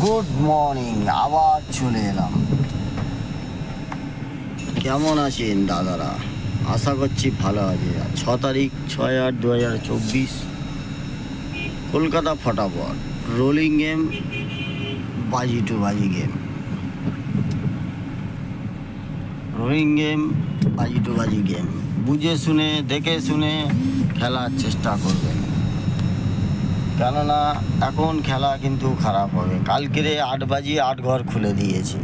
Good morning, আবার চলে এলাম। কেমন আছেন দাদারা? আশা করছি ভালো আছে। 6 তারিখ 6/8/2024, কলকাতা ফটাফট রোলিং গেম, বাজি টু বাজি গেম। রোলিং গেম, বাজি টু বাজি গেম বুঝে শুনে দেখে শুনে খেলার চেষ্টা করবেন, কেননা এখন খেলা কিন্তু খারাপ হবে। কালকেরে 8 বাজি 8 ঘর খুলে দিয়েছে,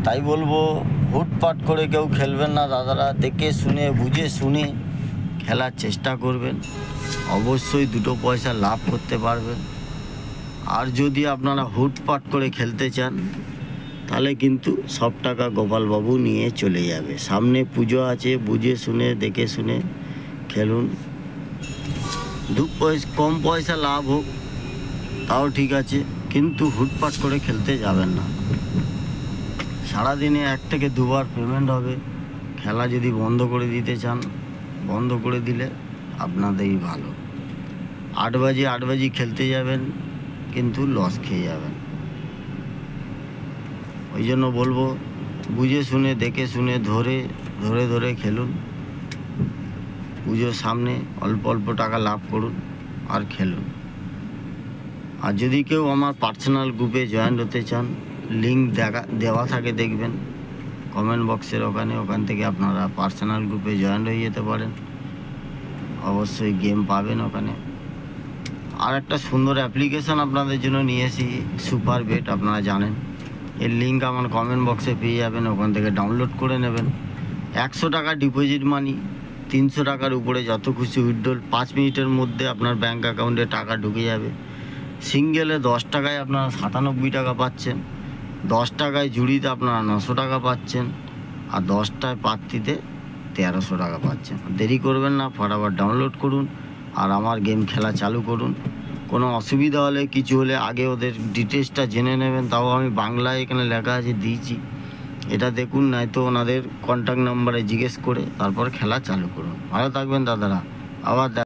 তাই বলবো হুটপাট করে কেউ খেলবেন না দাদারা। দেখে শুনে বুঝে শুনে খেলার চেষ্টা করবেন, অবশ্যই 2 পয়সা লাভ করতে পারবেন। আর যদি আপনারা হুটপাট করে খেলতে চান তাহলে কিন্তু সব টাকা গোপালবাবু নিয়ে চলে যাবে। সামনে পুজো আছে, বুঝে শুনে দেখে শুনে খেলুন। কম পয়সা লাভ হোক তাও ঠিক আছে, কিন্তু হুটপাট করে খেলতে যাবেন না। সারাদিনে 1 থেকে 2 বার পেমেন্ট হবে। খেলা যদি বন্ধ করে দিতে চান, বন্ধ করে দিলে আপনাদেরই ভালো। 8 বাজি খেলতে যাবেন, কিন্তু লস খেয়ে যাবেন। ওই জন্য বলবো বুঝে শুনে দেখে শুনে ধরে ধরে খেলুন। পুজোর সামনে অল্প অল্প টাকা লাভ করুন আর খেলুন। আর যদি কেউ আমার পার্সোনাল গ্রুপে জয়েন হতে চান, লিঙ্ক দেওয়া থাকে দেখবেন কমেন্ট বক্সের ওখান থেকে আপনারা পার্সোনাল গ্রুপে জয়েন হয়ে যেতে পারেন। অবশ্যই গেম পাবেন ওখানে। আর একটা সুন্দর অ্যাপ্লিকেশান আপনাদের জন্য নিয়ে এসেছি, সুপার বেট। আপনারা জানেন, এর লিঙ্ক আমার কমেন্ট বক্সে পেয়ে যাবেন, ওখান থেকে ডাউনলোড করে নেবেন। 100 টাকা ডিপোজিট মানি, 300 টাকার উপরে যত খুশি উইথড্রল 5 মিনিটের মধ্যে আপনার ব্যাঙ্ক অ্যাকাউন্টে টাকা ঢুকে যাবে। সিঙ্গেলে 10 টাকায় আপনারা 97 টাকা পাচ্ছেন, 10 টাকায় জুড়িতে আপনারা 900 টাকা পাচ্ছেন, আর 10টায় পাত্তিতে 1300 টাকা পাচ্ছেন। দেরি করবেন না, ফটাফট ডাউনলোড করুন আর আমার গেম খেলা চালু করুন। কোনো অসুবিধা হলে কিছু হলে আগে ওদের ডিটেলসটা জেনে নেবেন, তাও আমি বাংলায় এখানে লেখা আছে দিয়েছি, এটা দেখুন। নয়তো ওনাদের কন্ট্যাক্ট নাম্বারে জিজ্ঞেস করে তারপর খেলা চালু করুন। ভালো থাকবেন দাদারা, আবার